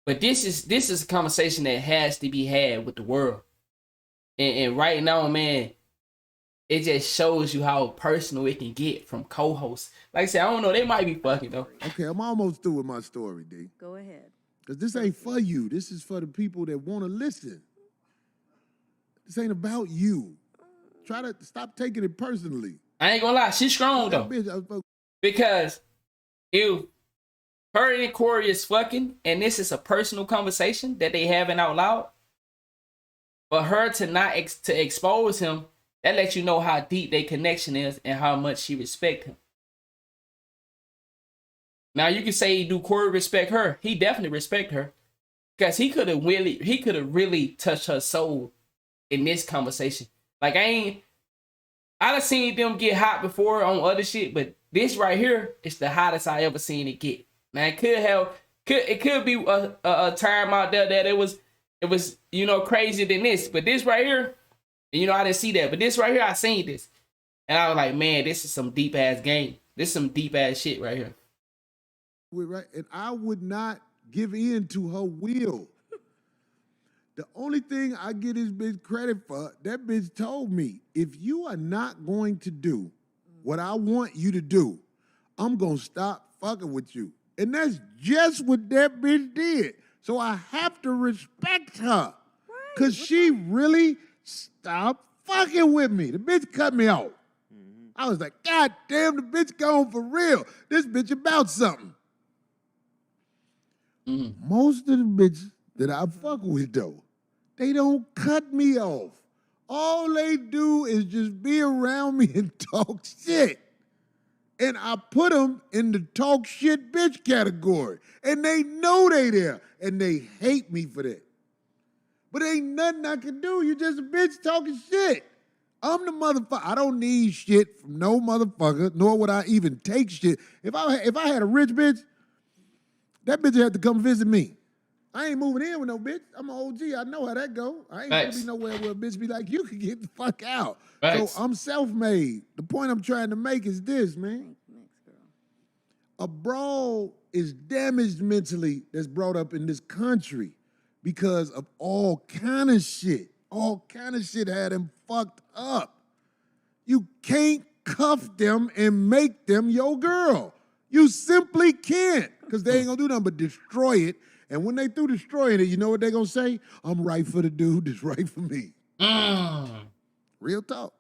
But this is a conversation that has to be had with the world. And right now, man, it just shows you how personal it can get from co-hosts. Like I said, I don't know, they might be fucking though. Okay, I'm almost through with my story, D. Go ahead. Because this ain't for you. This is for the people that want to listen. This ain't about you. Try to stop taking it personally. I ain't gonna lie, she's strong though. That bitch, I was fucking- Because if her and Corey is fucking, and this is a personal conversation that they having out loud, for her to not to expose him, that lets you know how deep their connection is and how much she respect him. Now you can say, do Corey respect her? He definitely respect her, because he could have really touched her soul in this conversation. Like I done seen them get hot before on other shit, but this right here is the hottest I ever seen it get. Now it could be a time out there that it was crazier than this, but this right here, I didn't see that, but this right here I seen this, and I was like, man, this is some deep ass game. This is some deep ass shit right here. right, and I would not give in to her will. The only thing I get this bitch credit for, that bitch told me, if you are not going to do what I want you to do, I'm going to stop fucking with you. And that's just what that bitch did. So I have to respect her. Because she really stopped fucking with me. The bitch cut me off. I was like, God damn, the bitch gone for real. This bitch about something. Most of the bitches that I fuck with, though, they don't cut me off. All they do is just be around me and talk shit. And I put them in the talk shit bitch category. And they know they there. And they hate me for that. But ain't nothing I can do. You just a bitch talking shit. I'm the motherfucker. I don't need shit from no motherfucker, nor would I even take shit. If I had a rich bitch, that bitch had to come visit me. I ain't moving in with no bitch. I'm an OG. I know how that go. I ain't gonna be nowhere where a bitch be like, you can get the fuck out. So I'm self-made. The point I'm trying to make is this, man. A broad is damaged mentally that's brought up in this country because of all kind of shit. All kind of shit had them fucked up. You can't cuff them and make them your girl. You simply can't, because they ain't gonna do nothing but destroy it. And when they through destroying it, you know what they gonna say? I'm right for the dude that's right for me. Real talk.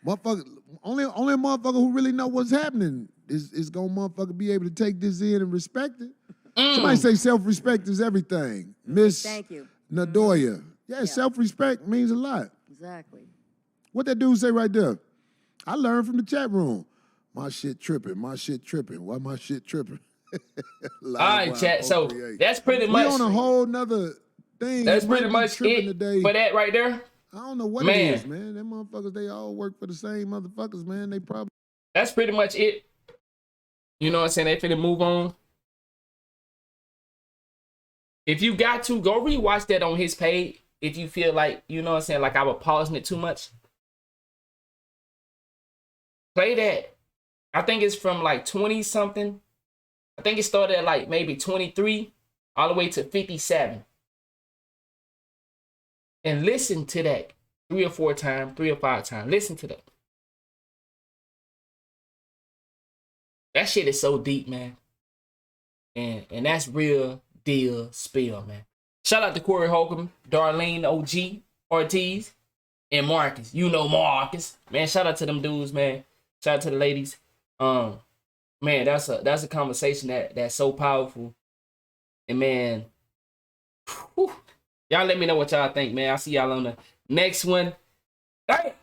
Motherfucker, only a motherfucker who really know what's happening is gonna motherfucker be able to take this in and respect it. Somebody say self-respect is everything. Miss Thank you. Nadoya. Yeah, self-respect means a lot. Exactly. What that dude say right there? I learned from the chat room. My shit tripping. My shit tripping. Why my shit tripping? All right, chat. So that's pretty much. We on a whole nother thing. That's pretty much it today. for that right there. I don't know what it is, man. Them motherfuckers, they all work for the same motherfuckers, man. They probably. That's pretty much it. You know what I'm saying? They finna move on. If you got to, go rewatch that on his page. If you feel like, you know what I'm saying, like I was pausing it too much. Play that. I think it's from like 20 something. I think it started at like maybe 23 all the way to 57. And listen to that 3 or 4 times, 3 or 5 times. Listen to that. That shit is so deep, man. And that's real deal spill, man. Shout out to Corey Holcomb, Darlene OG, Ortiz, and Marcus. You know Marcus. Man, shout out to them dudes, man. Shout out to the ladies. Man, that's a conversation that's so powerful. And man, whew, y'all let me know what y'all think, man. I'll see y'all on the next one. All right.